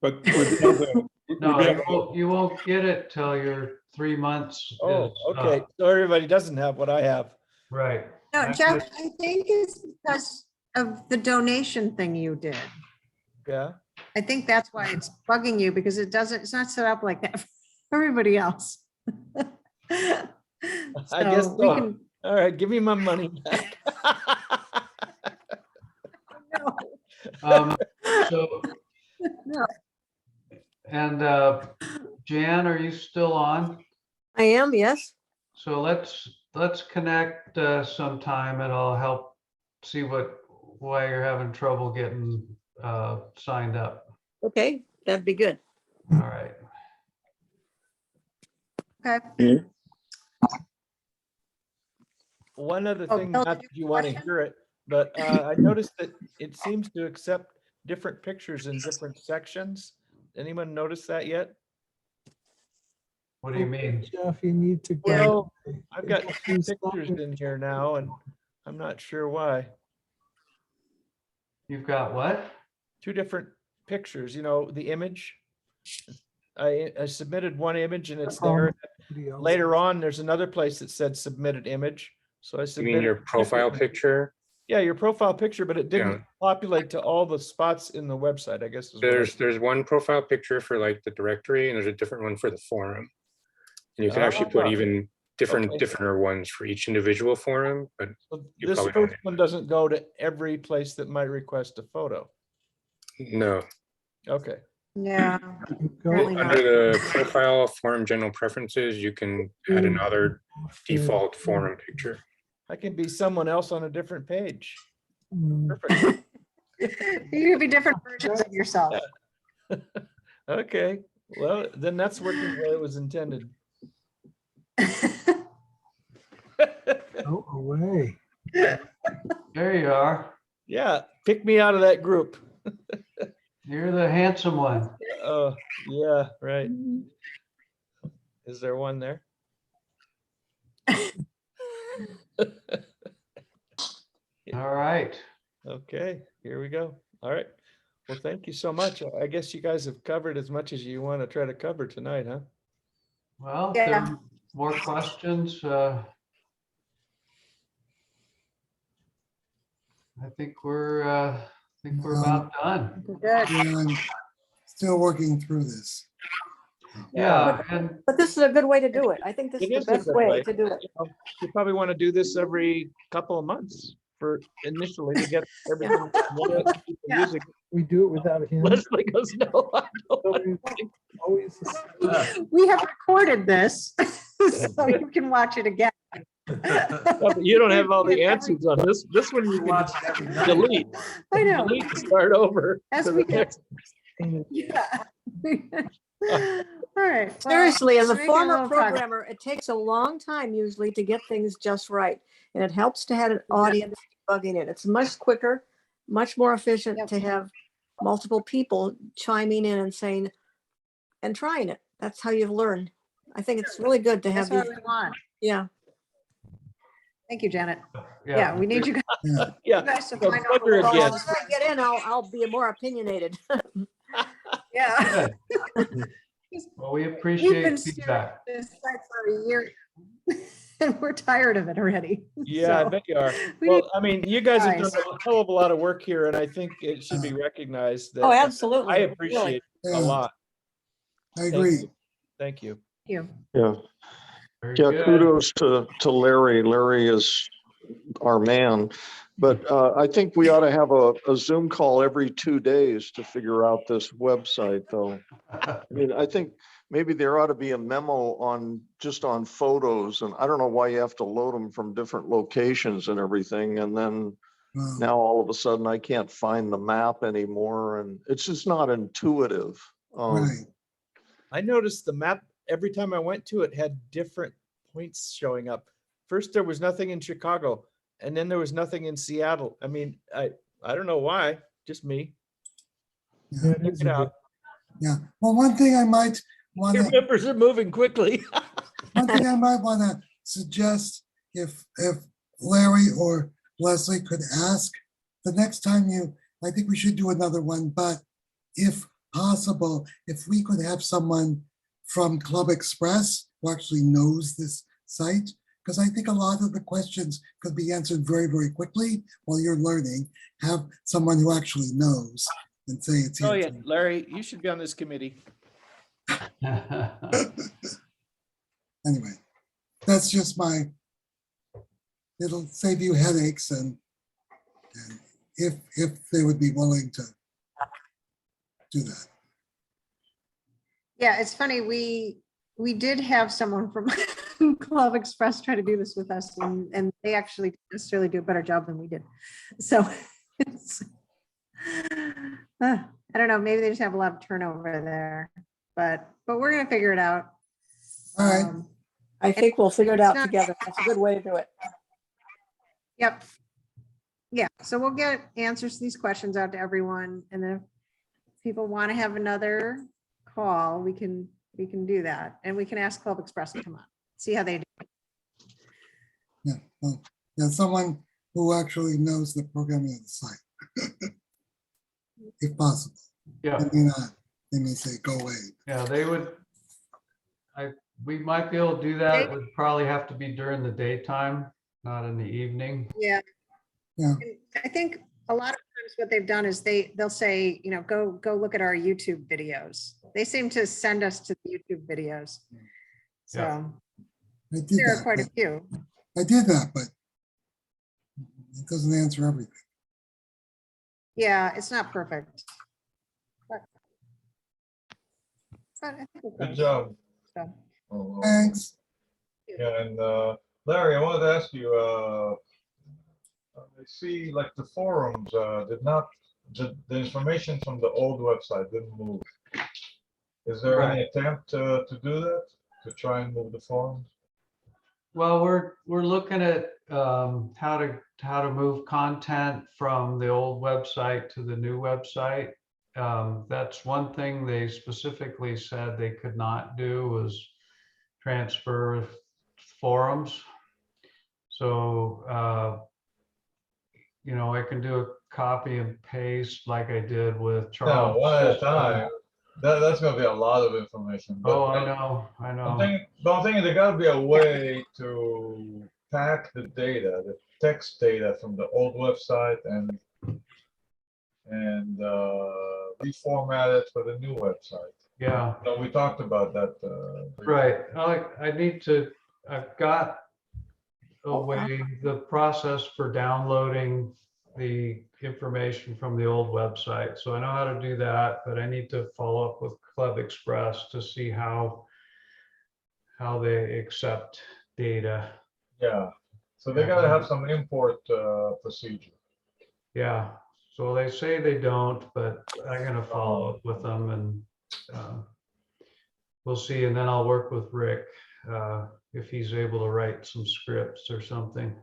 But we'd be able to- we'd No, be you able to- won't, you won't get it till your 3 months. Oh, is okay. up. So everybody doesn't have what I have. Right. no, That's Jeff, it. I think it's because of the donation thing you did. Yeah. I think that's why it's bugging you, because it's not set up like that for everybody else. I guess So we so. can, All right, give me my money back. So, no. and Jan, are you still on? I am, yes. So let's connect sometime and I'll help see why you're having trouble getting signed up. Okay, that'd be good. All right. Okay. One other Oh, thing, Bill, not did that you you have a want to question? hear it, but I noticed that it seems to accept different pictures in different sections. Anyone notice that yet? What do you mean? Jeff, you need to. Yeah. go. I've got two Stop pictures it. in here now, and I'm not sure why. You've got what? Two different pictures, you know, the image. I submitted one image and it's there. Somebody else. Later on, there's another place that said submitted image. So I You submitted. mean your profile different- picture? Yeah, your profile picture, but it didn't Yeah. populate to all the spots in the website, I guess. Is what I- There's one profile picture for like the directory and there's a different one for the forum. And you can actually put Ah, even different okay. different ones for each individual forum, but So you this probably don't first one doesn't go to every place that might request a photo. no. Okay. Yeah. Go Apparently not. Under the profile forum general preferences, you can add another default forum picture. I can be someone else on a different page. Mm, Perfect. You could be different versions of yourself. Okay. Well, then that's working the way it was intended. Go away. There you are. Yeah, pick me out of that group. You're the handsome one. Oh, yeah, right. Is there one there? All right. Okay, here we go. All right. Well, thank you so much. I guess you guys have covered as much as you want to try to cover tonight, huh? Well, if Yeah. there are more questions. I think we're about done. Good. Yeah, I'm still working through this. Yeah, and But this is a good way to do it. I think this It is is the a best good way way. to do it. You probably want to do this every couple of months for initially to get everything. Yeah. Using. We do it without him. Leslie goes, no, I don't. Always. We have recorded this, so you can watch it again. But you don't have all the answers on this. This one you can Watch just every night. delete. I know. Delete and start over As to we the go. next. Yeah. All right. well, Seriously, as a we're making former little progress. programmer, it takes a long time usually to get things just right. And it helps to have an audience bugging it. It's much quicker, much more efficient Yep. to have multiple people chiming in and saying, and trying it. That's how you learn. I think it's really good to have That's these. what we want. Yeah. Thank you, Janet. Yeah, we need you guys, Yeah. Yeah. you guys to So find out. plug her the again. laws. Once I get in, I'll be more opinionated. Yeah. Well, we We've been appreciate staring feedback. at this site for a year and we're tired of it already. Yeah, I So, bet you are. we Well, I mean, you guys have done guys. a hell of a lot of work here, and I think it should be recognized that Oh, absolutely. I Really. appreciate it Yeah, a lot. I Thank agree. you. Thank you. you. Yeah, Very yeah, good. kudos to Larry. Larry is our man. But I think we ought to have a Zoom call every 2 days to figure out this website, though. I mean, I think maybe there ought to be a memo on just on photos, and I don't know why you have to load them from different locations and everything. And then now all of a sudden I can't find the map anymore, and it's just not intuitive. Right. I noticed the map, every time I went to it, had different points showing up. First, there was nothing in Chicago, and then there was nothing in Seattle. I mean, I don't know why, just me. Yeah. Check it out. Yeah. Well, one thing I might want Your to members are moving quickly. One thing I might want to suggest, if Larry or Leslie could ask, the next time I think we should do another one, but if possible, if we could have someone from Club Express who actually knows this site, because I think a lot of the questions could be answered very, very quickly while you're learning. Have someone who actually knows and say it's here. Oh yeah, Larry, you should be on this committee. Anyway, that's just it'll save you headaches and if they would be willing to do that. Yeah, it's funny. We did have someone from Club Express try to do this with us, and they actually didn't necessarily do a better job than we did. So it's, I don't know, maybe they just have a lot of turnover there, but we're gonna figure it out. All right. I think we'll figure it out not- together. That's a good way to do it. Yep. Yeah, so we'll get answers to these questions out to everyone, and then if people want to have another call, we can do that, and we can ask Club Express to come on, see how they do. Yeah, well, yeah, someone who actually knows the programming of the site, if possible. Yeah, They may not. They may say, "Go away." yeah, they would. We might be able to do that. It would probably have to be during the daytime, not in the evening. Yeah. Yeah. And I think a lot of times what they've done is they'll say, go look at our YouTube videos. They seem to send us to the YouTube videos. So I did there are that, quite a but- few. I did that, but it doesn't answer everything. Yeah, it's not perfect. But I think we're good close. job. So, Thanks. Yeah, and Larry, I wanted to ask you, I see like the forums did not, the information from the old website didn't move. Is there any attempt to do that, to try and move the forums? Well, we're looking at how to move content from the old website to the new website. That's one thing they specifically said they could not do, was transfer forums. So, I can do a copy and paste like I did with Charles. No, one at a time. That's gonna be a lot of information. Oh, I know. I'm thinking there gotta be a way to pack the data, the text data from the old website and reformat it for the new website. Yeah. No, we talked about that. Right. I've got a way, the process for downloading the information from the old website. So I know how to do that, but I need to follow up with Club Express to see how they accept data. Yeah, so they gotta have some import procedure. Yeah, so they say they don't, but I'm gonna follow up with them and we'll see. And then I'll work with Rick if he's able to write some scripts or something.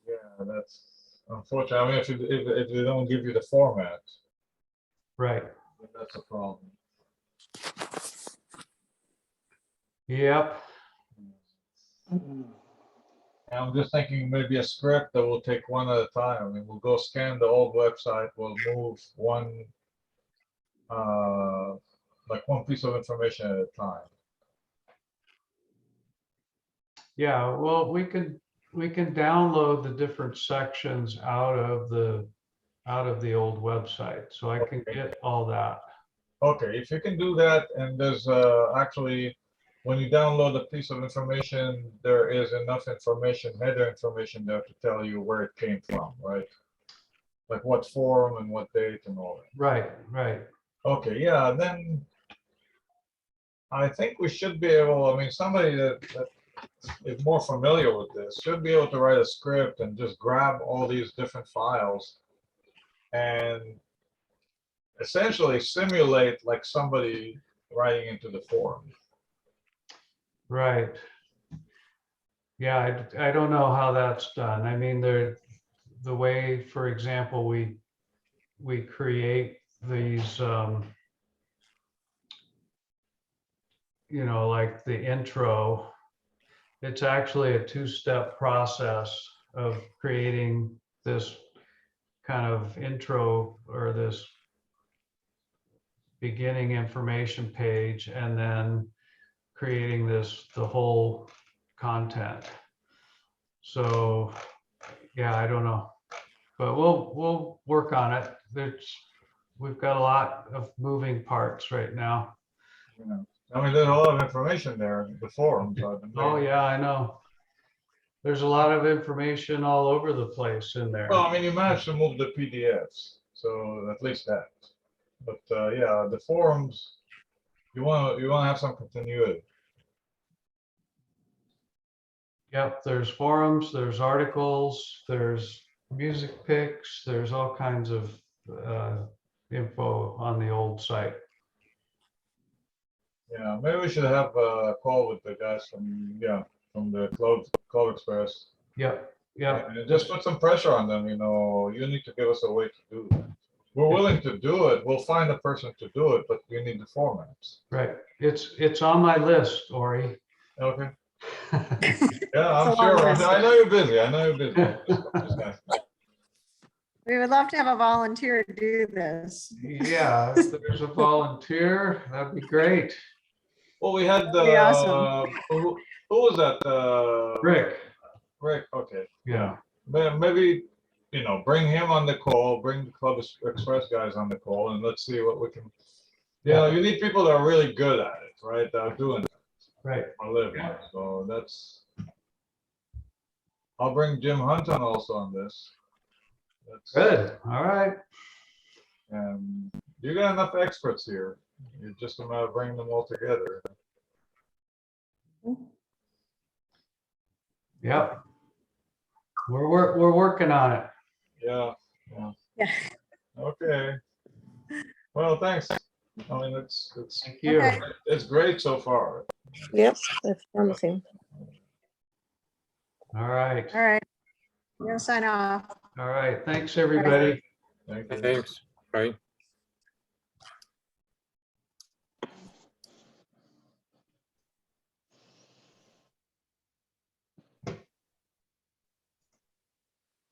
Yeah, that's unfortunate. I mean, if they don't give you the format, Right. then that's a problem. Yep. I'm just thinking maybe a script that will take one at a time. I mean, we'll go scan the old website, we'll move one, like one piece of information at a time. Yeah, well, we can download the different sections out of the old website, so I can get all that. Okay, if you can do that, and there's actually, when you download a piece of information, there is enough information, header information there to tell you where it came from, right? Like what forum and what date and all that. Right, right. Okay, yeah, then I think we should be able, I mean, somebody that is more familiar with this should be able to write a script and just grab all these different files and essentially simulate like somebody writing into the forum. Right. Yeah, I don't know how that's done. I mean, the way, for example, we create these, you know, like the intro, it's actually a two-step process of creating this kind of intro or this beginning information page and then creating the whole content. So yeah, I don't know, but we'll work on it. We've got a lot of moving parts right now. Yeah. I mean, there's a lot of information there, the forums. Oh yeah, I know. There's a lot of information all over the place in there. Well, I mean, you managed to move the PDFs, so at least that. But yeah, the forums, you want to have some continuity. Yep, there's forums, there's articles, there's music picks, there's all kinds of info on the old site. Yeah, maybe we should have a call with the guys from the Cloud Express. Yep, yep. And just put some pressure on them. You know, you need to give us a way to do that. We're willing to do it. We'll find a person to do it, but we need the formats. Right. It's on my list, Ori. Okay. Yeah, I'm sure. I know you're busy. I know you're busy. Just asking. We would love to have a volunteer to do this. Yeah, if there's a volunteer, that'd be great. Well, we had That'd be awesome. who was that? Rick. Rick. Okay. Yeah. Maybe, you know, bring him on the call, bring the Club Express guys on the call, and let's see what we can. You know, you need people that are really good at it, right? That are doing it. Right. For a living. So that's. I'll bring Jim Hunt on also on this. That's good. All right. And you got enough experts here. You're just a matter of bringing them all together. Yep. We're working on it. Yeah. Yeah. Okay. Well, thanks. I mean, it's Thank you. Okay. it's great so far. Yep, that's promising. All right. All right. I'm gonna sign off. All right. Thanks, everybody. Thank you. Thanks. Bye.